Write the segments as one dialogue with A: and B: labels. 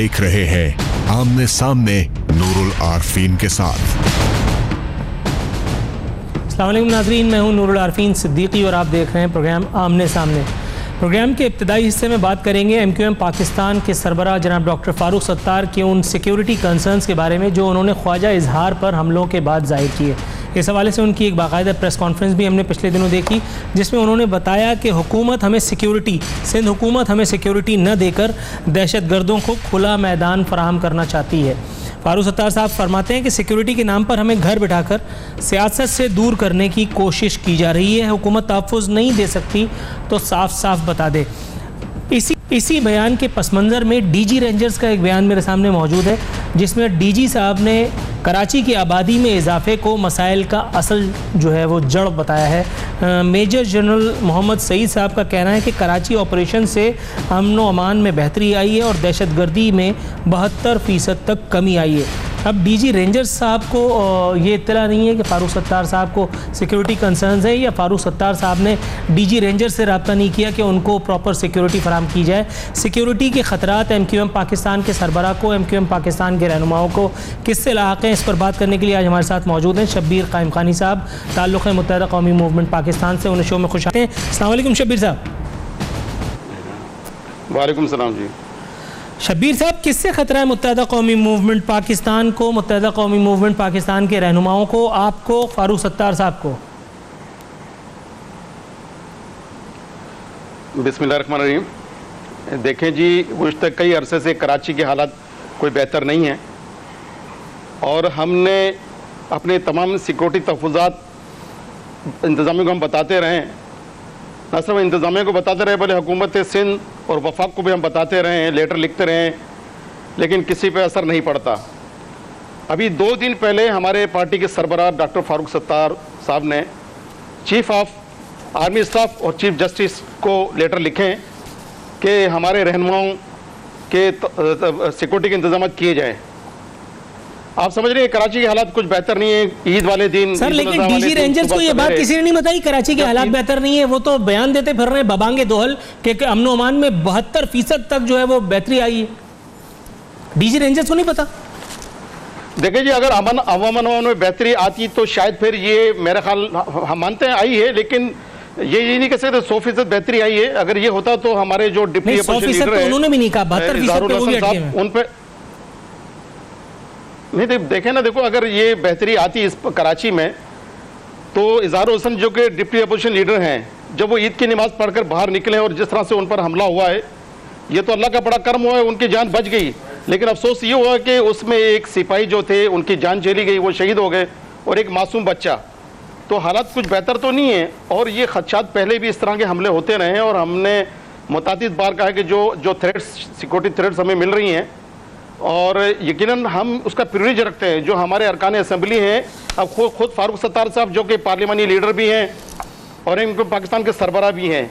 A: देख रहे हैं आमने सामने नूरुल आरफीन के साथ।
B: अस्सलाम वालेकुम नाज़रीन, मैं हूं नूरुल आरफीन सिद्दीकी और आप देख रहे हैं प्रोग्राम आमने सामने। प्रोग्राम के इब्तदाई हिस्से में बात करेंगे MQM पाकिस्तान के सरबराह जनाब डॉक्टर फ़ारूक सत्तार के उन सिक्योरिटी कंसर्न्स के बारे में जो उन्होंने ख्वाजा इजहार पर हमलों के बाद जाहिर किए। इस हवाले से उनकी एक बाकायदा प्रेस कॉन्फ्रेंस भी हमने पिछले दिनों देखी, जिसमें उन्होंने बताया कि हुकूमत हमें सिक्योरिटी, सिंध हुकूमत हमें सिक्योरिटी न देकर दहशत गर्दों को खुला मैदान फराहम करना चाहती है। फ़ारूक सत्तार साहब फरमाते हैं कि सिक्योरिटी के नाम पर हमें घर बिठाकर सियासत से दूर करने की कोशिश की जा रही है। हुकूमत तहफ़्फ़ुज़ नहीं दे सकती तो साफ साफ बता दे। इसी बयान के पस मंज़र में DG रेंजर्स का एक बयान मेरे सामने मौजूद है, जिसमें DG साहब ने कराची की आबादी में इजाफे को मसाइल का असल जो है वो जड़ बताया है। मेजर जनरल मोहम्मद सईद साहब का कहना है कि कराची ऑपरेशन से अमन व अमान में बेहतरी आई है और दहशत गर्दी में 72% तक कमी आई है। अब DG रेंजर्स साहब को ये इत्तला नहीं है कि फ़ारूक सत्तार साहब को सिक्योरिटी कंसर्न्स है, या फ़ारूक सत्तार साहब ने DG रेंजर्स से रब्ता नहीं किया कि उनको प्रॉपर सिक्योरिटी फराहम की जाए। सिक्योरिटी के ख़तरात MQM पाकिस्तान के सरबराह को, MQM पाकिस्तान के रहनुमाओं को किससे लाहक़ हैं, इस पर बात करने के लिए आज हमारे साथ मौजूद हैं शब्बीर कायम खानी साहब, ताल्लुक़ है मुत्तहिदा कौमी मूवमेंट पाकिस्तान से। उन्हें शो में खुश आते हैं। अस्सलाम वालेकुम शब्बीर साहब।
C: वालेकुम सलाम जी।
B: शब्बीर साहब, किससे ख़तरा है मुत्तहिदा कौमी मूवमेंट पाकिस्तान को, मुत्तहिदा कौमी मूवमेंट पाकिस्तान के रहनुमाओं को, आपको, फ़ारूक सत्तार साहब को?
C: बिस्मिल्लाहिर्रहमानिर्रहीम। देखें जी, कुछ तक कई अरसे से कराची के हालात कोई बेहतर नहीं है और हमने अपने तमाम सिक्योरिटी तहफ़्फ़ुज़ात इंतज़ामिया को हम बताते रहे, न सिर्फ इंतज़ामिया को बताते रहे बल्कि हुकूमत सिंध और वफाक को भी हम बताते रहे हैं, लेटर लिखते रहे हैं, लेकिन किसी पे असर नहीं पड़ता। अभी 2 दिन पहले हमारे पार्टी के सरबराह डॉक्टर फ़ारूक सत्तार साहब ने चीफ़ ऑफ आर्मी स्टाफ और चीफ जस्टिस को लेटर लिखे कि हमारे रहनुमाओं के सिक्योरिटी के इंतजाम किए जाएँ। आप समझ रहे हैं कराची के हालात कुछ बेहतर नहीं है। ईद वाले दिन
B: सर, लेकिन DG रेंजर्स को ये बात किसी ने नहीं बताई कराची के हालात बेहतर नहीं है। वो तो बयान देते फिर रहे हैं बबांगे दोहल कि अमन अमान में 72% तक जो है वो बेहतरी आई है। DG रेंजर्स को नहीं पता?
C: देखिए जी, अगर अमन में बेहतरी आती तो शायद फिर ये मेरा ख्याल हम मानते हैं आई है, लेकिन ये नहीं कह सकते 100% बेहतरी आई है। अगर ये होता तो हमारे जो डिप्टी अपोजिशन लीडर है,
B: उन्होंने भी नहीं कहा 72%
C: उन पे नहीं। देखें ना, देखो अगर ये बेहतरी आती इस कराची में तो इज़हार हुसैन जो कि डिप्टी अपोजिशन लीडर हैं, जब वो ईद की नमाज़ पढ़कर बाहर निकले और जिस तरह से उन पर हमला हुआ है, ये तो अल्लाह का बड़ा कर्म हुआ है, उनकी जान बच गई। लेकिन अफसोस ये हुआ कि उसमें एक सिपाही जो थे उनकी जान चली गई, वो शहीद हो गए, और एक मासूम बच्चा। तो हालात कुछ बेहतर तो नहीं है और ये खदशात पहले भी इस तरह के हमले होते रहे हैं और हमने मुतादिद बार कहा है कि जो थ्रेट्स, सिक्योरिटी थ्रेट्स हमें मिल रही हैं और यकीनन हम उसका प्रिविलेज रखते हैं। जो हमारे अरकान असम्बली हैं, अब खुद फ़ारूक सत्तार साहब जो कि पार्लिमानी लीडर भी हैं और इनको पाकिस्तान के सरबराह भी हैं,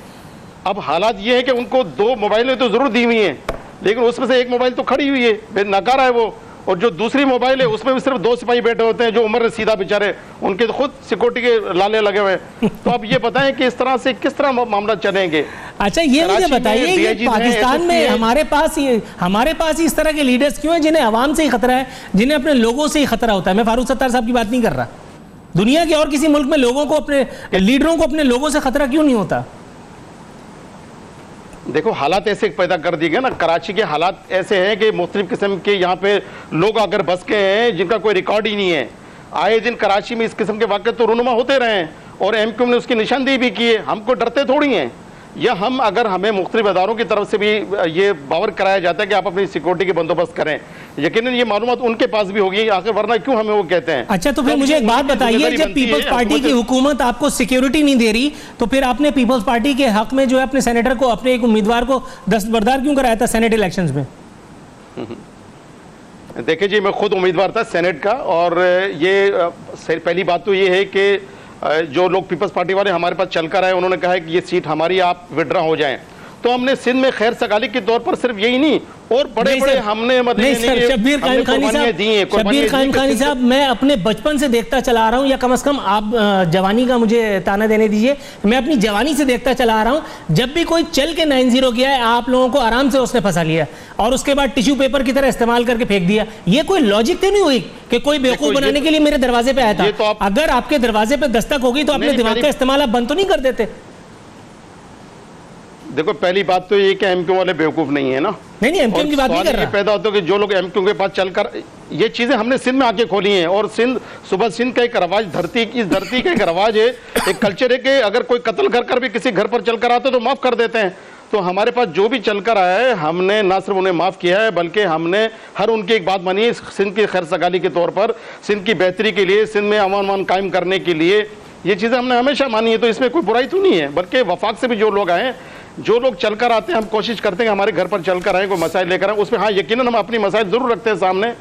C: अब हालात ये है कि उनको 2 मोबाइलें तो ज़रूर दी हुई हैं, लेकिन उसमें से एक मोबाइल तो खड़ी हुई है, नकारा है वो, और जो दूसरी मोबाइल है उसमें भी सिर्फ 2 सिपाही बैठे होते हैं जो उम्र सीधा बेचारे, उनके तो खुद सिक्योरिटी के लाले लगे हुए हैं। तो अब ये बताएं कि इस तरह से किस तरह मामला चलेंगे।
B: अच्छा, ये मुझे बताइए, ये पाकिस्तान में हमारे पास इस तरह के लीडर्स क्यों हैं जिन्हें आवाम से ही खतरा है, जिन्हें अपने लोगों से ही खतरा होता है? मैं फ़ारूक सत्तार साहब की बात नहीं कर रहा, दुनिया के और किसी मुल्क में लोगों को, अपने लीडरों को अपने लोगों से खतरा क्यों नहीं होता?
C: देखो, हालात ऐसे पैदा कर दिए गए ना, कराची के हालात ऐसे हैं कि मुख्तलिफ किस्म के यहाँ पे लोग आकर बस के हैं जिनका कोई रिकॉर्ड ही नहीं है। आए दिन कराची में इस किस्म के वाक़े तो रूनुमा होते रहे हैं और MQM ने उसकी निशानदेही भी की है। हमको डरते थोड़ी हैं, या हम अगर हमें मुख्तलिफ अदारों की तरफ से भी ये बावर कराया जाता है कि आप अपनी सिक्योरिटी के बंदोबस्त करें, यकीनन ये मालूमात उनके पास भी होगी, आखिर वरना क्यों हमें वो कहते हैं।
B: अच्छा, तो फिर मुझे एक बात बताइए, जब पीपल्स पार्टी की हुकूमत आपको सिक्योरिटी नहीं दे रही तो फिर आपने पीपल्स पार्टी के हक में जो है अपने सेनेटर को, अपने एक उम्मीदवार को दस्तबरदार क्यों कराया था सेनेट इलेक्शंस में?
C: देखिए जी, मैं खुद उम्मीदवार था सेनेट का और ये पहली बात तो ये है कि जो लोग पीपल्स पार्टी वाले हमारे पास चल कर आए, उन्होंने कहा है कि ये सीट हमारी, आप विड्रा हो जाएं। तो हमने सिंध में खैर सगाली के तौर पर सिर्फ यही नहीं और बड़े बड़े हमने
B: नहीं सर, शब्बीर कायम खानी साहब, मैं अपने बचपन से देखता चला आ रहा हूं, या कम से कम आप जवानी का मुझे ताना देने दीजिए, मैं अपनी जवानी से देखता चला आ रहा हूं, जब भी कोई चल के 9-0 किया है आप लोगों को आराम से उसने फंसा लिया और उसके बाद टिश्यू पेपर की तरह इस्तेमाल करके फेंक दिया। ये कोई लॉजिक तो नहीं हुई कि कोई बेवकूफ बनाने के लिए मेरे दरवाजे पे आया था। अगर आपके दरवाजे पे दस्तक होगी तो अपने दिमाग का इस्तेमाल आप बंद तो नहीं कर देते?
C: देखो, पहली बात तो ये कि एमक्यू वाले बेवकूफ नहीं है ना।
B: नहीं, एमक्यू की बात नहीं कर रहा।
C: पैदा होता है कि जो लोग एमक्यू के पास चलकर ये चीजें हमने सिंध में आके खोली हैं, और सुबह सिंध का एक रवाज, इस धरती का एक रवाज है, एक कल्चर है कि अगर कोई कत्ल कर भी किसी घर पर चलकर आता तो माफ कर देते हैं। तो हमारे पास जो भी चलकर आया है हमने ना सिर्फ उन्हें माफ किया है बल्कि हमने हर उनकी एक बात मानी है। सिंध की खैर सगाली के तौर पर, सिंध की बेहतरी के लिए, सिंध में अमन कायम करने के लिए ये चीजें हमने हमेशा मानी है। तो इसमें कोई बुराई तो नहीं है, बल्कि वफाक से भी जो लोग आए, जो लोग चलकर आते हैं, हम कोशिश करते हैं हमारे घर पर चलकर आए, कोई मसाइल लेकर आए। उसमें हाँ, यकीनन हम अपनी मसाइल जरूर रखते हैं सामने,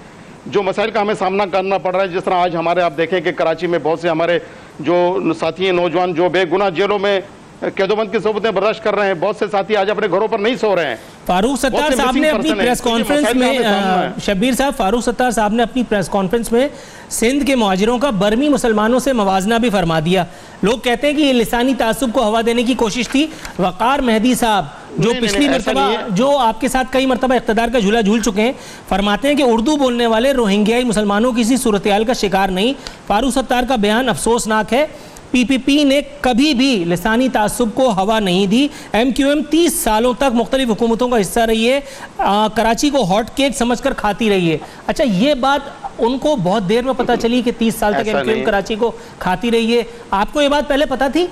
C: जो मसाइल का हमें सामना करना पड़ रहा है। जिस तरह आज हमारे, आप देखें कि कराची में बहुत से हमारे जो साथी हैं, नौजवान जो बेगुनाह जेलों में कैदोबंद की सोबतें बर्दाश्त कर रहे हैं, बहुत से साथी आज अपने घरों पर नहीं सो रहे हैं।
B: फारूक सत्तार साहब ने अपनी प्रेस कॉन्फ्रेंस में, शब्बीर साहब, फारूक सत्तार साहब ने अपनी प्रेस कॉन्फ्रेंस में सिंध के मुहाजिरों का बर्मी मुसलमानों से मवाजना भी फरमा दिया। लोग कहते हैं कि ये लिसानी तासुब को हवा देने की कोशिश थी। वकार मेहदी साहब जो पिछली मरतबा, जो आपके साथ कई मरतबा इख्तिदार का झूला झूल चुके हैं, फरमाते हैं कि उर्दू बोलने वाले रोहिंग्याई मुसलमानों किसी सूरत हाल का शिकार नहीं। फारूक सत्तार का बयान अफसोसनाक है। पीपीपी ने कभी भी लिसानी तासुब को हवा नहीं दी। एमक्यूएम 30 सालों तक मुख्तलिफ हुकूमतों का हिस्सा रही है, कराची को हॉट केक समझकर खाती रही है। अच्छा, ये बात उनको बहुत देर में पता चली कि 30 साल तक एमक्यूएम कराची को खाती रही है। आपको ये बात पहले पता थी?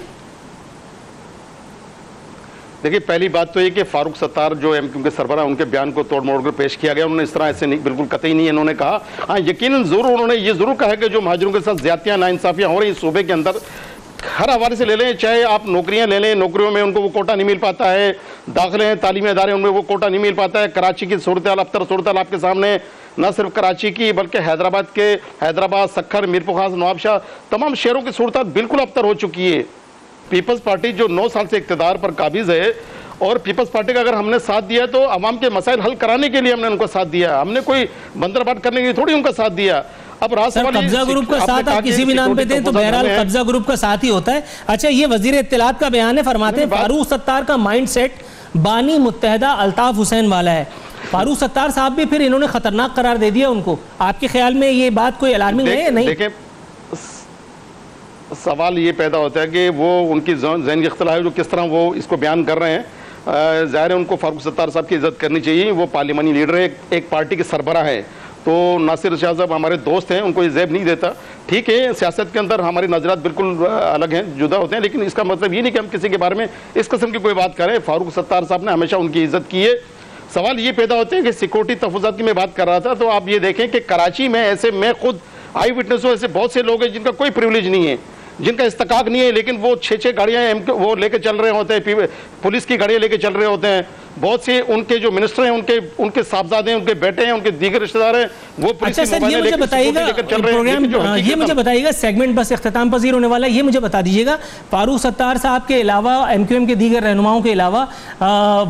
C: देखिए, पहली बात तो ये कि फारूक सत्तार जो एमक्यू के सरबराह, उनके बयान को तोड़ मोड़ कर पेश किया गया। उन्होंने इस तरह ऐसे नहीं, बिल्कुल कतई नहीं इन्होंने कहा। हाँ, यकीनन जरूर उन्होंने ये जरूर कहा कि जो महाजिरों के साथ ज्यादतियां, नाइंसाफियां हो रही सूबे के अंदर, हर हवाले से ले लें, चाहे आप नौकरियां ले लें, नौकरियों में उनको वो कोटा नहीं मिल पाता है, दाखिले हैं तालीमी इदारे, उनमें वो कोटा नहीं मिल पाता है। कराची की सूरत हाल, अबतर सूरत हाल आपके सामने, न सिर्फ कराची की बल्कि हैदराबाद, सखर, मीरपुर खास, नवाबशाह, तमाम शहरों की सूरत हाल बिल्कुल अबतर हो चुकी है। पीपल्स पार्टी जो 9 साल से इक़्तिदार पर काबिज है, और पीपल्स पार्टी का अगर हमने साथ दिया तो अवाम के मसाइल हल कराने के लिए हमने उनको साथ दिया, हमने कोई बंदरबाट करने के लिए थोड़ी उनका साथ दिया। अब
B: कब्जा ग्रुप का साथ आप किसी भी नाम पे दें तो बहरहाल कब्जा ग्रुप का साथ ही होता है। अच्छा, ये वजीर इत्तलात का बयान है, फरमाते हैं फारूक सत्तार का माइंडसेट बानी मुत्तहदा अल्ताफ हुसैन वाला है। फारूक सत्तार साहब भी फिर इन्होंने खतरनाक करार दे दिया उनको। आपके ख्याल में ये बात कोई अलार्मिंग है या नहीं?
C: देखिए, सवाल ये पैदा होता है कि वो उनकी ज़हनी इख्तिलाफ है, जो किस तरह वो इसको बयान कर रहे हैं। ज़ाहिर है उनको फारूक सत्तार साहब की इज्जत करनी चाहिए। वो पार्लिमानी लीडर है, एक पार्टी के सरबराह है, तो नासिर शाह साहब हमारे दोस्त हैं, उनको ये ज़ेब नहीं देता। ठीक है, सियासत के अंदर हमारे नजरात बिल्कुल अलग हैं, जुदा होते हैं, लेकिन इसका मतलब ये नहीं कि हम किसी के बारे में इस किस्म की कोई बात करें। फारूक सत्तार साहब ने हमेशा उनकी इज्जत की है। सवाल ये पैदा होते हैं कि सिक्योरिटी तहफ़्फ़ुज़ात की मैं बात कर रहा था, तो आप ये देखें कि कराची में ऐसे, मैं खुद आई विटनेस हूँ, ऐसे बहुत से लोग हैं जिनका कोई प्रिविलेज नहीं है, जिनका इस्तकाक नहीं है, लेकिन वो 6-6 गाड़ियाँ वो लेके चल रहे होते हैं, पुलिस की गाड़ियाँ लेके चल रहे होते हैं। बहुत से उनके जो मिनिस्टर हैं, उनके साहबजादे हैं, उनके बेटे हैं, उनके दीगर रिश्तेदार हैं, वो पुलिस की मोबाइल
B: ये मुझे बताइएगा प्रोग्राम, ये मुझे बताइएगा, सेगमेंट बस इख्तिताम पजीर होने वाला है, ये मुझे बता दीजिएगा, फारूक सत्तार साहब के अलावा, एमक्यूएम के दीगर रहनुमाओं के अलावा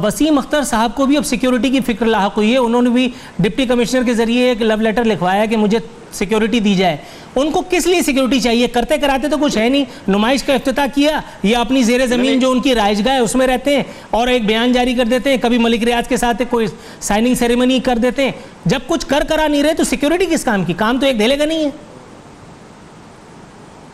B: वसीम अख्तर साहब को भी अब सिक्योरिटी की फिक्र लाहक हुई है। उन्होंने भी डिप्टी कमिश्नर के जरिए एक लव लेटर लिखवाया कि मुझे सिक्योरिटी दी जाए। उनको किस लिए सिक्योरिटी चाहिए? करते कराते तो कुछ है नहीं, नुमाइश का इफ्तिताह किया, या अपनी जेर ज़मीन जो उनकी राइशगाह है उसमें रहते हैं और एक बयान जारी कर देते हैं, कभी मलिक रियाज के साथ कोई साइनिंग सेरेमनी कर देते हैं। जब कुछ करा नहीं रहे तो सिक्योरिटी किस काम की? काम तो एक ढेले का नहीं है।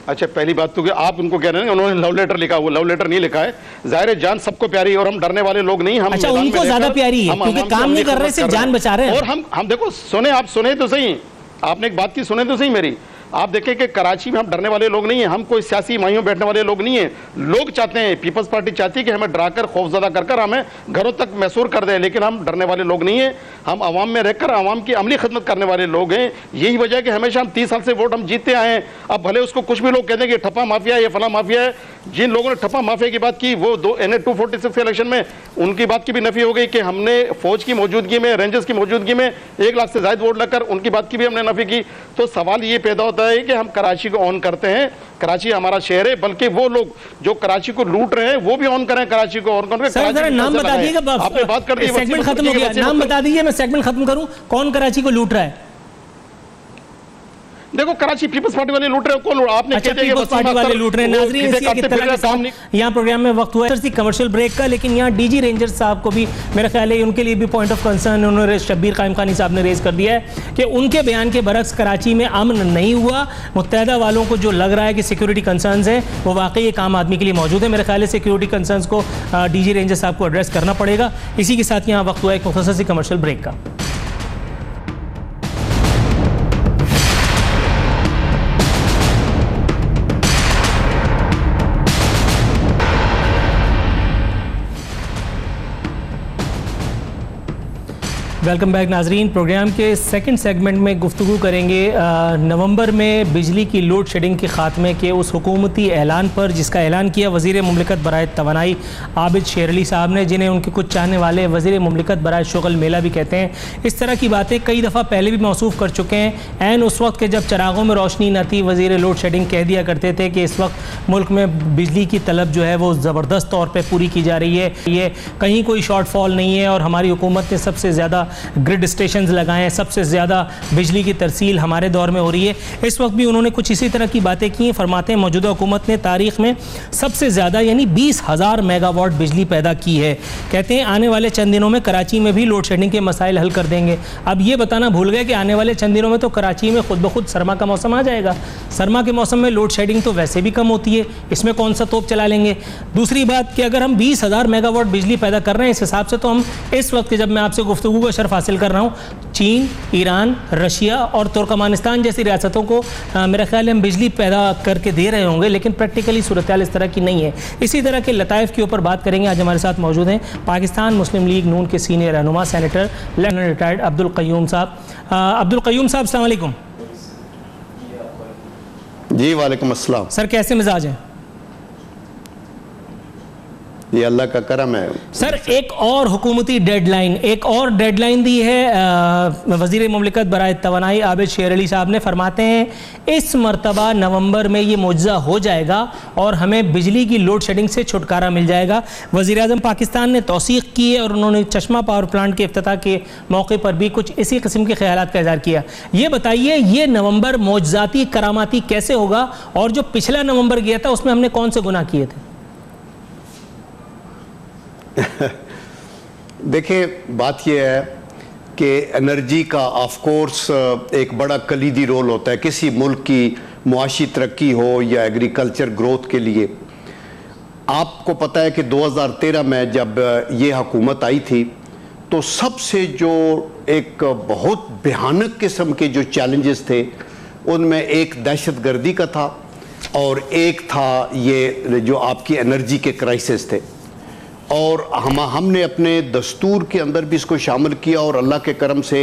C: अच्छा, पहली बात तो कि आप उनको कह रहे हैं उन्होंने लव लेटर लिखा, वो लव लेटर नहीं लिखा है। जाहिर है जान सबको प्यारी है और हम डरने वाले लोग नहीं। हम
B: अच्छा, उनको ज्यादा प्यारी है क्योंकि काम नहीं कर रहे, सिर्फ जान बचा रहे हैं।
C: और हम देखो, सुने, आप सुने तो सही, आपने एक बात की, सुने तो सही मेरी। आप देखें कि कराची में हम डरने वाले लोग नहीं हैं, हम कोई सियासी माइयों बैठने वाले लोग नहीं हैं। लोग चाहते हैं, पीपल्स पार्टी चाहती है कि हमें डराकर, खौफजदा कर हमें घरों तक मैसूर कर दें, लेकिन हम डरने वाले लोग नहीं हैं। हम आवाम में रहकर आवाम की अमली खिदमत करने वाले लोग हैं। यही वजह है कि हमेशा हम 30 साल से वोट हम जीतते आए हैं। अब भले उसको कुछ भी लोग कहते हैं कि ठप्पा माफिया है, ये फला माफिया है। जिन लोगों ने ठप्पा माफिया की बात की, वो NA 246 के इलेक्शन में उनकी बात की भी नफी हो गई कि हमने फौज की मौजूदगी में, रेंजर्स की मौजूदगी में 1 लाख से ज्यादा वोट लगकर उनकी बात की भी हमने नफी की। तो सवाल ये पैदा होता होता है कि हम कराची को ऑन करते हैं, कराची हमारा शहर है, बल्कि वो लोग जो कराची को लूट रहे हैं वो भी ऑन करें कराची को, ऑन करें।
B: सर नाम बता दीजिएगा,
C: आपने बात कर दी,
B: सेगमेंट खत्म हो गया, नाम बता दीजिए, मैं सेगमेंट खत्म करूं। कौन कराची को लूट रहा है?
C: देखो कराची पीपल्स पार्टी वाले लूट रहे हो, कौन? आपने
B: अच्छा, पीपल्स पार्टी वाले लूट रहे हैं। नाज़रीन, यहाँ प्रोग्राम में वक्त हुआ है कमर्शियल ब्रेक का, लेकिन यहाँ डीजी रेंजर साहब को भी मेरा ख्याल है उनके लिए भी पॉइंट ऑफ कंसर्न उन्होंने शब्बीर कायम खानी साहब ने रेज कर दिया है कि उनके बयान के बरक्स कराची में अमन नहीं हुआ। मुत्तहदा वालों को जो लग रहा है कि सिक्योरिटी कंसर्न्स हैं वो वाकई एक आम आदमी के लिए मौजूद है। मेरे ख्याल है सिक्योरिटी कंसर्न्स को डीजी रेंजर साहब को एड्रेस करना पड़ेगा। इसी के साथ यहाँ वक्त हुआ एक मुख्तसर सी कमर्शियल ब्रेक का। वेलकम बैक नाजरीन। प्रोग्राम के सेकंड सेगमेंट में गुफ्तगू करेंगे नवंबर में बिजली की लोड शेडिंग के ख़ात्मे के उस हुकूमती ऐलान पर जिसका ऐलान किया वज़ीर मुमलिकत बराए तवानाई आबिद शेर अली साहब ने, जिन्हें उनके कुछ चाहने वाले वज़ीर मुमलिकत बराए शुगल मेला भी कहते हैं। इस तरह की बातें कई दफ़ा पहले भी मौसूफ़ कर चुके हैं। ऐन उस वक्त के जब चरागों में रोशनी न थी, वज़ीर लोड शेडिंग कह दिया करते थे कि इस वक्त मुल्क में बिजली की तलब जो है वो ज़बरदस्त तौर पर पूरी की जा रही है, ये कहीं कोई शॉर्टफॉल नहीं है और हमारी हुकूमत ने सबसे ज़्यादा ग्रिड स्टेशंस लगाएं, सबसे ज़्यादा बिजली की तरसील हमारे दौर में हो रही है। इस वक्त भी उन्होंने कुछ इसी तरह की बातें की। फरमाते हैं मौजूदा हुकूमत ने तारीख़ में सबसे ज़्यादा यानी 20,000 मेगावाट बिजली पैदा की है। कहते हैं आने वाले चंद दिनों में कराची में भी लोड शेडिंग के मसाइल हल कर देंगे। अब ये बताना भूल गए कि आने वाले चंद दिनों में तो कराची में खुद ब खुद सरमा का मौसम आ जाएगा। सरमा के मौसम में लोड शेडिंग तो वैसे भी कम होती है, इसमें कौन सा तोप चला लेंगे। दूसरी बात कि अगर हम 20,000 मेगावाट बिजली पैदा कर रहे हैं, इस हिसाब से तो हम इस वक्त जब मैं आपसे गुफ्तगू का शर्फ हासिल कर रहा हूँ, चीन, ईरान, रशिया और तुर्कमानिस्तान जैसी रियासतों को मेरा ख्याल है हम बिजली पैदा करके दे रहे होंगे, लेकिन प्रैक्टिकली सूरत हाल इस तरह की नहीं है। इसी तरह के लताइफ के ऊपर बात करेंगे। आज हमारे साथ मौजूद हैं पाकिस्तान मुस्लिम लीग नून के सीनियर रहनुमा senator lieutenant retired Abdul Qayyum साहब। अब्दुल क़य्यूम साहब, अस्सलाम वालेकुम।
D: जी वालेकुम अस्सलाम।
B: सर कैसे मिजाज हैं?
D: ये अल्लाह का करम है।
B: सर एक और हुकूमती डेडलाइन दी है वज़ीर मुमलिकत बराए तवानाई आबिद शेर अली साहब ने। फरमाते हैं इस मरतबा नवंबर में ये मुआवजा हो जाएगा और हमें बिजली की लोड शेडिंग से छुटकारा मिल जाएगा। वज़ीर आज़म पाकिस्तान ने तौसीक़ की है और उन्होंने चश्मा पावर प्लांट के इफ्तिताह के मौके पर भी कुछ इसी किस्म के ख्यालात का इज़हार किया। ये बताइए ये नवंबर मौजज़ाती करामाती कैसे होगा और जो पिछला नवंबर गया था उसमें हमने कौन से गुनाह किए थे?
D: देखिए बात यह है कि एनर्जी का ऑफ कोर्स एक बड़ा कलीदी रोल होता है किसी मुल्क की मुआशी तरक्की हो या एग्रीकल्चर ग्रोथ के लिए। आपको पता है कि 2013 में जब ये हुकूमत आई थी तो सबसे जो एक बहुत भयानक किस्म के जो चैलेंजेस थे उनमें एक दहशतगर्दी का था और एक था ये जो आपकी एनर्जी के क्राइसिस थे। और हमने अपने दस्तूर के अंदर भी इसको शामिल किया और अल्लाह के करम से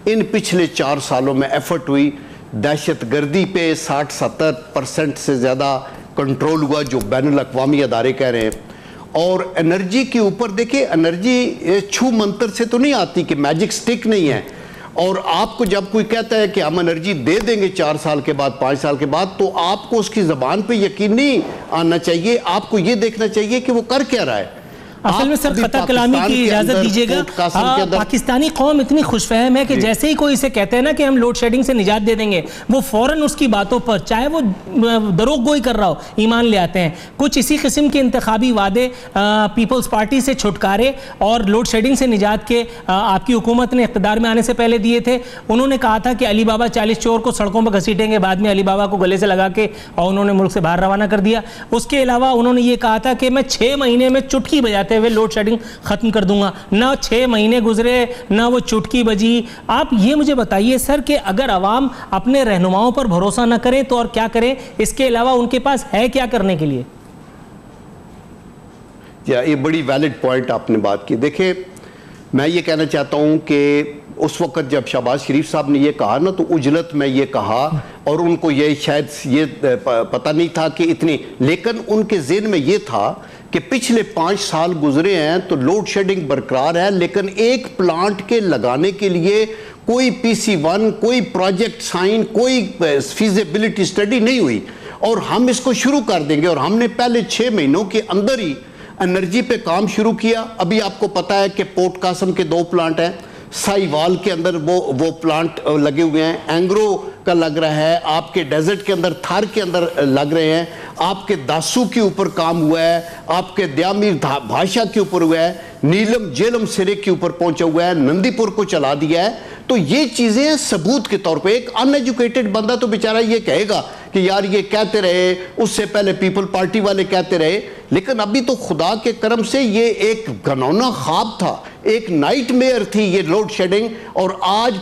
D: इन पिछले 4 सालों में एफर्ट हुई। दहशतगर्दी पे 60-70% से ज़्यादा कंट्रोल हुआ जो बैनुल अक़वामी अदारे कह रहे हैं। और एनर्जी के ऊपर देखिए, एनर्जी छू मंतर से तो नहीं आती कि मैजिक स्टिक नहीं है। और आपको जब कोई कहता है कि हम एनर्जी दे देंगे 4 साल के बाद 5 साल के बाद, तो आपको उसकी ज़बान पे यकीन नहीं आना चाहिए, आपको ये देखना चाहिए कि वो कर क्या रहा है।
B: असल में सर खता कलामी की इजाजत दीजिएगा, पाकिस्तानी कौम इतनी खुशफहम है कि जैसे ही कोई इसे कहते हैं ना कि हम लोड शेडिंग से निजात दे देंगे, वो फौरन उसकी बातों पर चाहे वो दरोग गोई कर रहा हो ईमान ले आते हैं। कुछ इसी किस्म के इंतखाबी वादे पीपल्स पार्टी से छुटकारे और लोड शेडिंग से निजात के आपकी हुकूमत ने इक़्तिदार में आने से पहले दिए थे। उन्होंने कहा था कि अली बाबा 40 चोर को सड़कों पर घसीटेंगे, बाद में अली बाबा को गले से लगा के और उन्होंने मुल्क से बाहर रवाना कर दिया। उसके अलावा उन्होंने ये कहा था कि मैं 6 महीने में चुटकी बजाते हुए लोड शेडिंग खत्म कर दूंगा। ना 6 महीने गुजरे ना वो चुटकी बजी। आप ये मुझे बताइए सर कि अगर अवाम अपने रहनुमाओं पर भरोसा ना करें तो और क्या करें? इसके अलावा उनके पास है क्या करने के लिए?
D: ये बड़ी वैलिड पॉइंट आपने बात की। देखिए मैं ये कहना चाहता हूं कि उस वक्त जब शहबाज शरीफ साहब ने ये कहा ना तो उजलत में ये कहा और उनको ये शायद ये पता नहीं था कि इतनी, लेकिन उनके ज़हन में ये था कि पिछले 5 साल गुजरे हैं तो लोड शेडिंग बरकरार है, लेकिन एक प्लांट के लगाने के लिए कोई PC1, कोई प्रोजेक्ट साइन, कोई फीजिबिलिटी स्टडी नहीं हुई और हम इसको शुरू कर देंगे। और हमने पहले 6 महीनों के अंदर ही एनर्जी पे काम शुरू किया। अभी आपको पता है कि पोर्ट कासम के 2 प्लांट हैं, साहिवाल के अंदर वो प्लांट लगे हुए हैं, एंग्रो का लग रहा है, आपके डेजर्ट के अंदर थार के अंदर लग रहे हैं, आपके दासू के ऊपर काम हुआ है, आपके द्यामीर भाषा के ऊपर हुआ है, नीलम जेलम सिरे के ऊपर पहुंचा हुआ है, नंदीपुर को चला दिया है। तो ये चीजें सबूत के तौर पे, एक अनएजुकेटेड बंदा तो बेचारा ये कहेगा कि यार ये कहते रहे, उससे पहले पीपल पार्टी वाले कहते रहे, लेकिन अभी तो खुदा के करम से ये एक घनौना ख्वाब था, एक नाइटमेयर थी ये लोड शेडिंग। और आज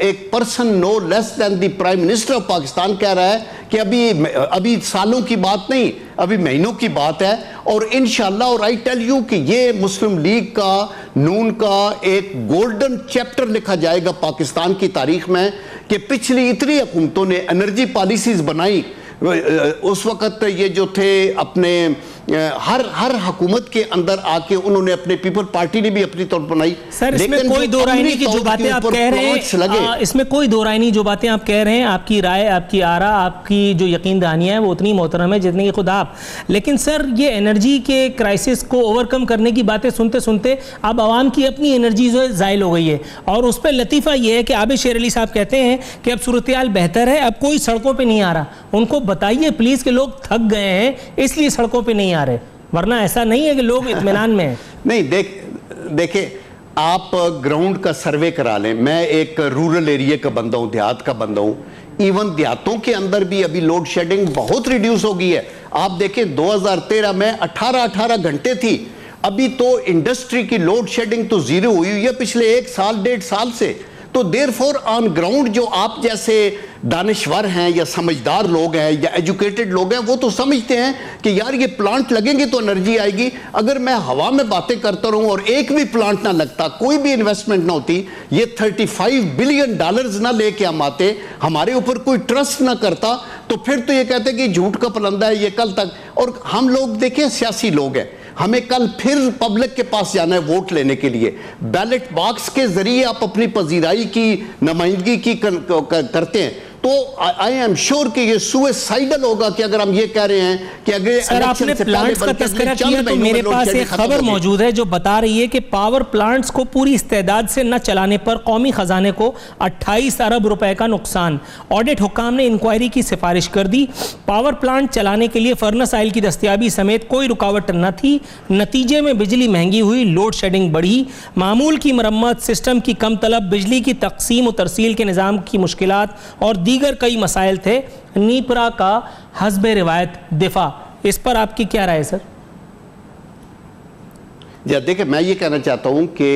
D: एक person no less than the prime minister of Pakistan कह रहा है कि अभी सालों की बात नहीं, अभी महीनों की बात है। और इंशाल्लाह, और आई टेल यू कि ये मुस्लिम लीग का, नून का एक गोल्डन चैप्टर लिखा जाएगा पाकिस्तान की तारीख में कि पिछली इतनी हुकूमतों ने एनर्जी पॉलिसीज बनाई। उस वक्त ये जो थे अपने हर हुकूमत के अंदर आके उन्होंने अपने पीपल पार्टी ने भी अपनी तौर बनाई।
B: सर इसमें कोई दो राय नहीं कि जो बातें आप कह रहे हैं, इसमें कोई दो राय नहीं जो बातें आप कह रहे हैं, आपकी राय, आपकी आरा, आपकी जो यकीन दहानियां है वो उतनी मोहतरम है जितनी कि खुद आप। लेकिन सर ये एनर्जी के क्राइसिस को ओवरकम करने की बातें सुनते सुनते अब आवाम की अपनी एनर्जी जो है ज़ायल हो गई है। और उस पर लतीफ़ा ये है कि आबिद शेर अली साहब कहते हैं कि अब सूरत हाल बेहतर है, अब कोई सड़कों पर नहीं आ रहा। उनको बताइए प्लीज़ कि लोग थक गए हैं इसलिए सड़कों पर नहीं आ रहे, वरना ऐसा नहीं है कि लोग इत्मीनान में हैं।
D: नहीं, देखिए आप ग्राउंड का सर्वे करा लें। मैं एक रूरल एरिया का बंदा हूं, देहात का बंदा हूं। इवन देहातों के अंदर भी अभी लोड शेडिंग बहुत रिड्यूस हो गई है। आप देखें 2013 में 18 घंटे थी, अभी तो इंडस्ट्री की लोड शेडिंग तो जीरो हुई है पिछले 1 साल 1.5 साल से। तो देयरफॉर ऑन ग्राउंड जो आप जैसे दानिश्वर हैं या समझदार लोग हैं या एजुकेटेड लोग हैं, वो तो समझते हैं कि यार ये प्लांट लगेंगे तो एनर्जी आएगी। अगर मैं हवा में बातें करता रहूं और एक भी प्लांट ना लगता, कोई भी इन्वेस्टमेंट ना होती, ये $35 बिलियन ना लेके हम आते, हमारे ऊपर कोई ट्रस्ट ना करता, तो फिर तो ये कहते कि झूठ का पलंदा है ये कल तक। और हम लोग देखें सियासी लोग हैं, हमें कल फिर पब्लिक के पास जाना है वोट लेने के लिए। बैलेट बॉक्स के जरिए आप अपनी पजीराई की नुमाइंदगी की करते हैं, तो आई एम श्योर कि ये सुसाइडल होगा कि अगर हम ये कह रहे हैं कि अगर
B: सर आपने प्लांट्स का तस्करा किया तो मेरे पास एक खबर मौजूद है जो बता रही है कि पावर प्लांट्स को पूरी इस्तेदाद से न चलाने पर कौमी खजाने को 28 अरब रुपए का नुकसान। ऑडिट हुक्काम ने इंक्वायरी की सिफारिश कर दी। पावर प्लांट चलाने के लिए फर्नेस ऑयल की दस्तयाबी समेत कोई रुकावट न थी। नतीजे में बिजली महंगी हुई, लोड शेडिंग बढ़ी, मामूल की मरम्मत, सिस्टम की कम तलब, बिजली की तकसीम और तरसील के निज़ाम की मुश्किलात और दीगर कई मसाइल थे। नीपरा का हस्बे रिवायत दिफा, इस पर आपकी क्या राय है सर?
D: देखिए, मैं ये कहना चाहता हूं कि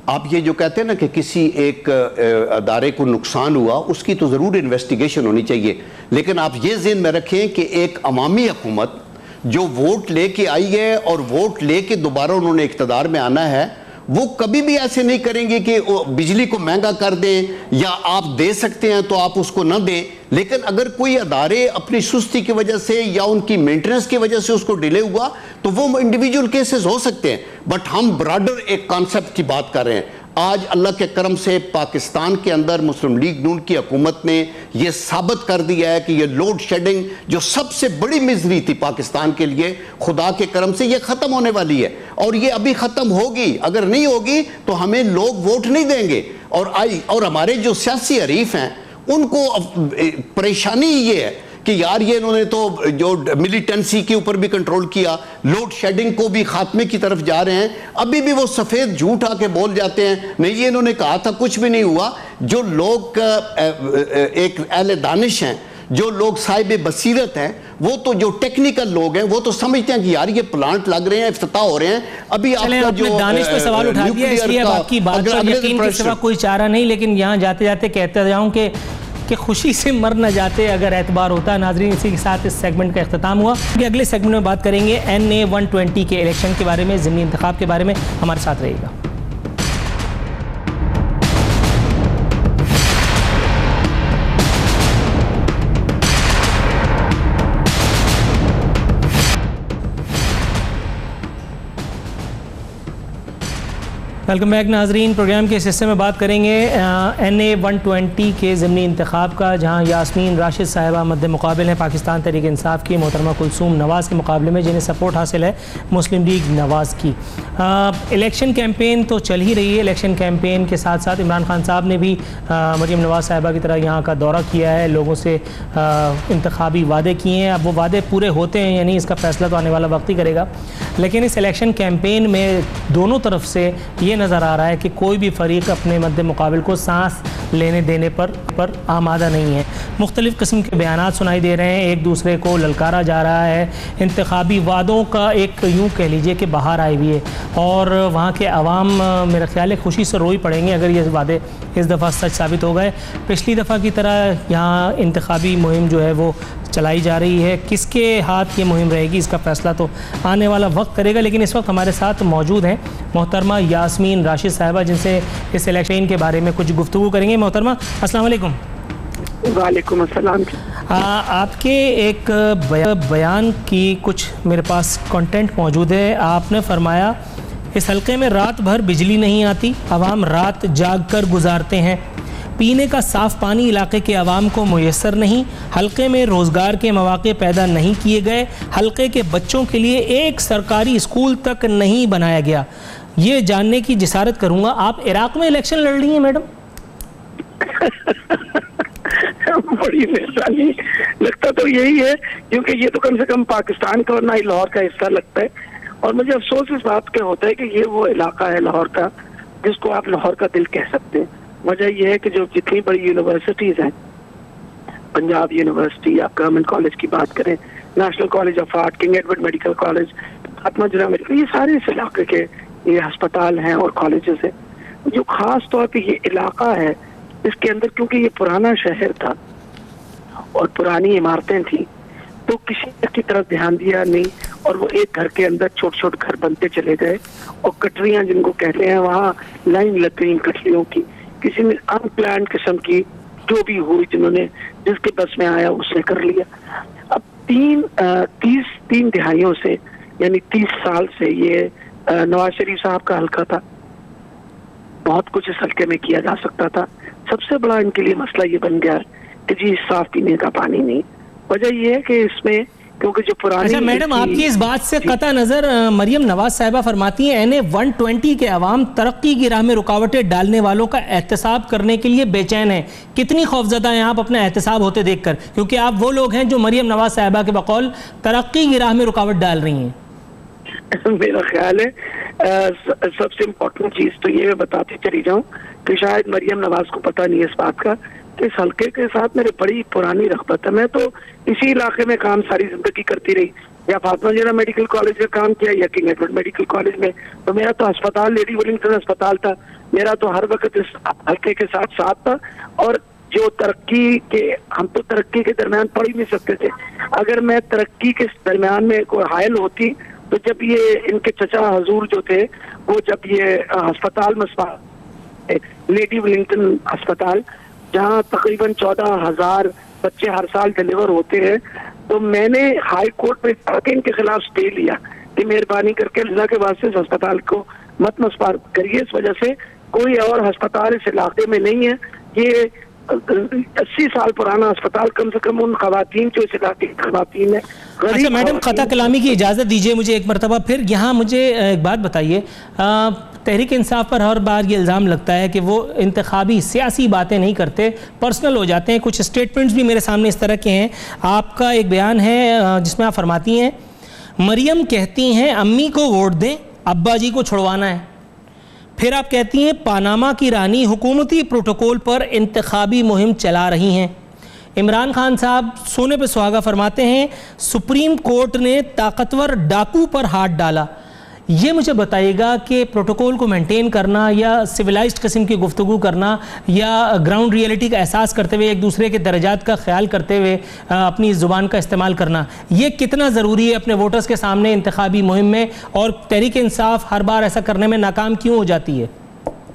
D: आप ये जो कहते हैं ना कि किसी एक अदारे को नुकसान हुआ, उसकी तो ज़रूर इन्वेस्टिगेशन होनी चाहिए, लेकिन आप ये ज़हन में रखें कि एक अवामी हुकूमत जो वोट लेके आई है और वोट लेके दोबारा उन्होंने इक़्तिदार में आना है, वो कभी भी ऐसे नहीं करेंगे कि बिजली को महंगा कर दें या आप दे सकते हैं तो आप उसको ना दें। लेकिन अगर कोई अदारे अपनी सुस्ती की वजह से या उनकी मेंटेनेंस की वजह से उसको डिले हुआ तो वो इंडिविजुअल केसेस हो सकते हैं, बट हम ब्रॉडर एक कॉन्सेप्ट की बात कर रहे हैं। आज अल्लाह के करम से पाकिस्तान के अंदर मुस्लिम लीग नून की हुकूमत ने यह साबित कर दिया है कि यह लोड शेडिंग जो सबसे बड़ी मिजरी थी पाकिस्तान के लिए, खुदा के करम से यह खत्म होने वाली है और यह अभी खत्म होगी। अगर नहीं होगी तो हमें लोग वोट नहीं देंगे। और हमारे जो सियासी हरीफ हैं उनको परेशानी ये है कि यार ये इन्होंने तो जो मिलिटेंसी के ऊपर भी कंट्रोल किया, लोड शेडिंग को भी खात्मे की तरफ जा रहे हैं। अभी भी वो सफ़ेद झूठ आके बोल जाते हैं, नहीं ये इन्होंने कहा था, कुछ भी नहीं हुआ। जो लोग एक अहले दानिश हैं, जो लोग साहिब बसीरत हैं, वो तो जो टेक्निकल लोग हैं वो तो समझते हैं कि यार ये प्लांट लग रहे हैं, इफ्तिताह हो रहे हैं। अभी आपका जो
B: दानिश पे सवाल उठा दिया, इसलिए आपकी बात पर यकीन के सिवा कोई चारा नहीं। लेकिन यहाँ जाते जाते कहते जाऊँ कि खुशी से मर न जाते अगर एतबार होता। नाजरीन, इसी के साथ इस सेगमेंट का इख्तिताम हुआ। अगले सेगमेंट में बात करेंगे NA 120 के इलेक्शन के बारे में, ज़िमनी इंतखाब के बारे में। हमारे साथ रहिएगा। वेलकम बैक नाजरीन। प्रोग्राम के इस हिस्से में बात करेंगे NA 120 के ज़िमनी इंतखाब का, जहां यास्मीन राशिद साहिबा मद्दे मुकाबिल हैं पाकिस्तान तहरीक इंसाफ की मोहतरमा कुलसूम नवाज़ के मुकाबले में, जिन्हें सपोर्ट हासिल है मुस्लिम लीग नवाज़ की। इलेक्शन कैंपेन तो चल ही रही है। इलेक्शन कैंपेन के साथ साथ इमरान खान साहब ने भी मरीम नवाज़ साहिबा की तरह यहाँ का दौरा किया है, लोगों से इंतखाबी वादे किए हैं। अब वो वादे पूरे होते हैं यानी इसका फ़ैसला तो आने वाला वक्त ही करेगा, लेकिन इस इलेक्शन कैंपेन में दोनों तरफ से ये नज़र आ रहा है कि कोई भी फ़रीक अपने मद्दे मुकाबिल को सांस लेने देने पर आमादा नहीं है। मुख्तलिफ़ किस्म के बयानात सुनाई दे रहे हैं, एक दूसरे को ललकारा जा रहा है। इंतखाबी वादों का एक यूँ कह लीजिए कि बाहर आई हुई है और वहाँ के अवाम मेरा ख्याल है खुशी से रोई पड़ेंगे अगर ये वादे इस दफ़ा सच साबित हो गए। पिछली दफ़ा की तरह यहाँ इंतखाबी मुहिम जो है वो चलाई जा रही है। किसके हाथ ये मुहिम रहेगी इसका फ़ैसला तो आने वाला वक्त करेगा, लेकिन इस वक्त हमारे साथ मौजूद हैं मोहतरमा यास्मीन राशिद साहिबा, जिनसे इस इलेक्शन के बारे में कुछ गुफ्तगू करेंगे। मोहतरमा अस्सलाम वालेकुम।
E: वालेकुम अस्सलाम।
B: आपके एक बयान की कुछ मेरे पास कंटेंट मौजूद है। आपने फरमाया इस हल्के में रात भर बिजली नहीं आती, आवाम रात जाग कर गुजारते हैं, पीने का साफ़ पानी इलाके के आवाम को मुयस्सर नहीं, हल्के में रोज़गार के मौक़े पैदा नहीं किए गए, हल्के के बच्चों के लिए एक सरकारी स्कूल तक नहीं बनाया गया। ये जानने की जिसारत करूँगा, आप इराक़ में इलेक्शन लड़ रही हैं मैडम?
E: बड़ी मेहरबानी। लगता तो यही है, क्योंकि ये तो कम से कम पाकिस्तान का और ना ही लाहौर का हिस्सा लगता है। और मुझे अफसोस इस बात का होता है कि ये वो इलाका है लाहौर का जिसको आप लाहौर का दिल कह सकते हैं। वजह यह है कि जो जितनी बड़ी यूनिवर्सिटीज़ हैं, पंजाब यूनिवर्सिटी, आप गवर्नमेंट कॉलेज की बात करें, national college of art, king Edward medical college, Fatima Jinnah medical, ये सारे इस इलाके के ये अस्पताल हैं और कॉलेजेस हैं। जो ख़ास तौर पे ये इलाका है इसके अंदर, क्योंकि ये पुराना शहर था और पुरानी इमारतें थी, तो किसी की तरफ ध्यान दिया नहीं और वो एक घर के अंदर छोटे छोटे घर बनते चले गए और कटरियाँ जिनको कहते हैं वहाँ लाइन लग गई कटरियों की। किसी ने अनप्लान किस्म की जो भी हुई, जिन्होंने जिसके बस में आया उसने कर लिया। अब तीन दिहाइयों से यानी 30 साल से ये नवाज शरीफ साहब का हल्का था। बहुत कुछ इस हल्के में किया जा सकता था। सबसे बड़ा इनके लिए मसला ये बन गया कि जी साफ पीने का पानी नहीं। वजह ये है कि इसमें क्योंकि जो पुरानी।
B: अच्छा मैडम, आपकी इस बात से कता नज़र मरियम नवाज साहिबा फरमाती हैं NA 120 के अवाम तरक्की की राह में रुकावटें डालने वालों का एहतसाब करने के लिए बेचैन है। कितनी खौफजदा हैं आप अपना एहतसाब होते देखकर, क्योंकि आप वो लोग हैं जो मरियम नवाज साहिबा के बकौल तरक्की की राह में रुकावट डाल रही हैं।
E: मेरा ख्याल है सबसे इम्पोर्टेंट चीज तो ये मैं बताती चली जाऊं कि शायद मरियम नवाज को पता नहीं है इस बात का कि इस हल्के के साथ मेरी बड़ी पुरानी रग़बत है। मैं तो इसी इलाके में काम सारी जिंदगी करती रही, या फातिमा जिन्ना मेडिकल कॉलेज में काम किया या किंग एडवर्ड मेडिकल कॉलेज में। तो मेरा तो अस्पताल लेडी वेलिंगटन अस्पताल था, मेरा तो हर वक्त इस हल्के के साथ था। और जो तरक्की के, हम तो तरक्की के दरमियान पढ़ ही नहीं सकते थे। अगर मैं तरक्की के दरमियान में कोई हायल होती तो जब ये इनके चचा हजूर जो थे वो जब ये अस्पताल में लेडी वेलिंगटन अस्पताल जहाँ तकरीबन 14,000 बच्चे हर साल डिलीवर होते हैं, तो मैंने हाई कोर्ट में जाके इनके खिलाफ स्टे लिया कि मेहरबानी करके अल्लाह के वास्ते इस अस्पताल को मत मस्पार करिए। इस वजह से कोई और अस्पताल इस इलाके में नहीं है। ये 80 साल पुराना अस्पताल, कम से कम उन खवातीन जो इस इलाके की खवातीन है।
B: अच्छा मैडम, क़ता कलामी की इजाज़त दीजिए मुझे एक मरतबा फिर। यहाँ मुझे एक बात बताइए, तहरीक इंसाफ पर हर बार ये इल्ज़ाम लगता है कि वो इंतखाबी सियासी बातें नहीं करते, पर्सनल हो जाते हैं। कुछ स्टेटमेंट्स भी मेरे सामने इस तरह के हैं। आपका एक बयान है जिसमें आप फरमाती हैं, मरियम कहती हैं अम्मी को वोट दें, अब्बा जी को छुड़वाना है। फिर आप कहती हैं पानामा की रानी हुकूमती प्रोटोकॉल पर इंतखाबी मुहिम चला रही हैं। इमरान खान साहब सोने पे सुहागा फरमाते हैं सुप्रीम कोर्ट ने ताकतवर डाकू पर हाथ डाला। ये मुझे बताइएगा कि प्रोटोकॉल को मेंटेन करना या सिविलाइज्ड किस्म की गुफ्तगू करना या ग्राउंड रियलिटी का एहसास करते हुए एक दूसरे के दर्जात का ख्याल करते हुए अपनी ज़ुबान का इस्तेमाल करना, ये कितना ज़रूरी है अपने वोटर्स के सामने इंतखाबी मुहिम में, और तहरीक इंसाफ हर बार ऐसा करने में नाकाम क्यों हो जाती है?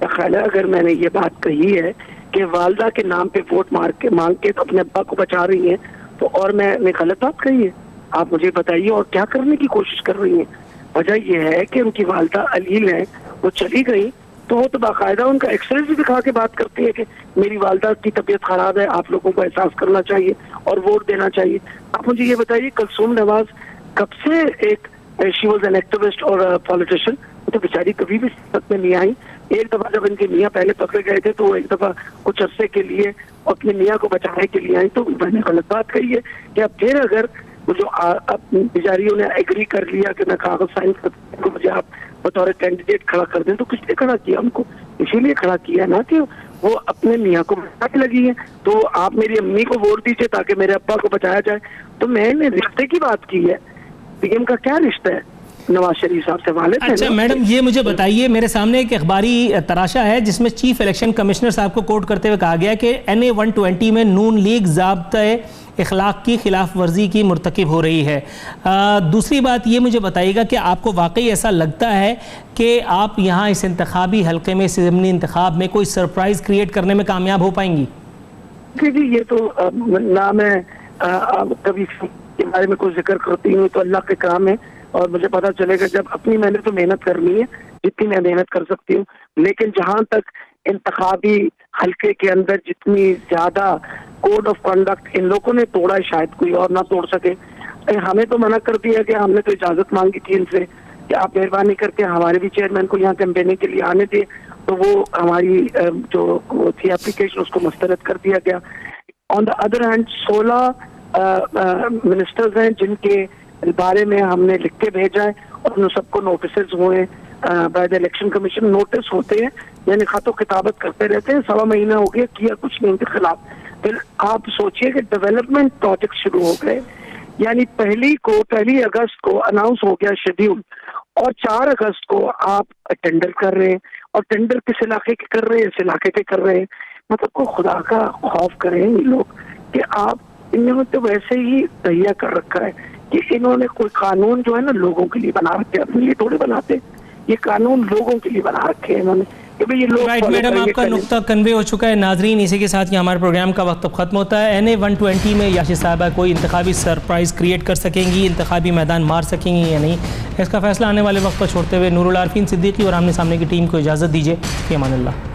E: अगर मैंने ये बात कही है कि वालदा के नाम पे वोट मांग के तो अपने अब्बा को बचा रही हैं, तो और मैंने गलत बात कही है? आप मुझे बताइए और क्या करने की कोशिश कर रही हैं? वजह यह है कि उनकी वालदा अलील है, वो चली गई तो वो तो बाकायदा उनका एक्सरे भी दिखा के बात करती है कि मेरी वालदा की तबीयत खराब है, आप लोगों को एहसास करना चाहिए और वोट देना चाहिए। आप मुझे ये बताइए, कुलसूम नवाज कब से एक शी वॉज एन एक्टिविस्ट और पॉलिटिशियन, तो बेचारी कभी भी सियासत में नहीं आई। एक दफा जब इनके मियाँ पहले पकड़े गए थे तो एक दफा कुछ अरसे के लिए अपने मियाँ को बचाने के लिए आई, तो मैंने गलत बात कही है कि अब फिर अगर जो बेचारियों ने एग्री कर लिया कि मैं कागज साइन करती हूँ, मुझे आप बतौर कैंडिडेट खड़ा कर दें, तो किसने खड़ा किया उनको? इसीलिए खड़ा किया ना कि वो अपने मियाँ को बचाने लगी है। तो आप मेरी अम्मी को वोट दीजिए ताकि मेरे अब्बा को बचाया जाए। तो मैंने रिश्ते की बात की है, पीएम का क्या रिश्ता है नवाज शरीफ साहब से? वाले थे।
B: अच्छा मैडम, ये मुझे बताइए, मेरे सामने एक अखबारी तराशा है जिसमें चीफ इलेक्शन कमिश्नर साहब को कोट करते हुए कहा गया कि NA 120 में नून लीग ज़ाब्ते इखलाक की खिलाफ वर्जी की मुर्तकिब हो रही है। दूसरी बात ये मुझे बताइएगा कि आपको वाकई ऐसा लगता है कि आप यहाँ इस इंतखाबी हल्के में, इस ज़िमनी इंतखाब में कोई सरप्राइज क्रिएट करने में कामयाब हो पाएंगी?
E: जी, ये तो ना मैं कभी के बारे में कोई जिक्र करती हूँ तो अल्लाह के काम है, और मुझे पता चलेगा जब अपनी मैंने तो मेहनत करनी है जितनी मैं मेहनत कर सकती हूँ। लेकिन जहाँ तक इंतखाबी हल्के के अंदर जितनी ज्यादा कोड ऑफ कंडक्ट इन लोगों ने तोड़ा है, शायद कोई और ना तोड़ सके। हमें तो मना कर दिया कि हमने तो इजाजत मांगी थी इनसे कि आप मेहरबानी करके हमारे भी चेयरमैन को यहाँ कैंपेनिंग के लिए आने दिए, तो वो हमारी जो थी एप्लीकेशन उसको मुस्तरद कर दिया गया। On the other hand 16 ministers हैं जिनके बारे में हमने लिख के भेजा है और उन सबको नोटिस हुए by the election commission. Notice होते हैं यानी खातो किताबत करते रहते हैं, 1.25 महीना हो गया, किया कुछ नहीं उनके खिलाफ। फिर आप सोचिए कि डेवलपमेंट प्रोजेक्ट शुरू हो गए, यानी 1 अगस्त को अनाउंस हो गया शेड्यूल और 4 अगस्त को आप टेंडर कर रहे हैं, और टेंडर किस इलाके के कर रहे हैं? इस इलाके के कर रहे हैं। मतलब को खुदा का खौफ करें ये लोग कि आप, इन्होंने तो वैसे ही तैयार कर रखा है कि इन्होंने कोई कानून जो है ना लोगों के लिए बना रखे, अपने लिए थोड़े बनाते, ये कानून लोगों के लिए बना रखे हैं इन्होंने कि भाई ये लोग।
B: राइट मैडम, आपका नुक्ता कन्वे हो चुका है। नाजरीन, इसी के साथ ही हमारे प्रोग्राम का वक्त अब खत्म होता है। NA 120 में याशी साहबा कोई इंतखाबी सरप्राइज क्रिएट कर सकेंगी, इंतखाबी मैदान मार सकेंगी या नहीं, इसका फैसला आने वाले वक्त पर छोड़ते हुए नूरुल आरफीन सिद्दीकी और आमने सामने की टीम को इजाज़त दीजिए। फ़ी अमान अल्लाह।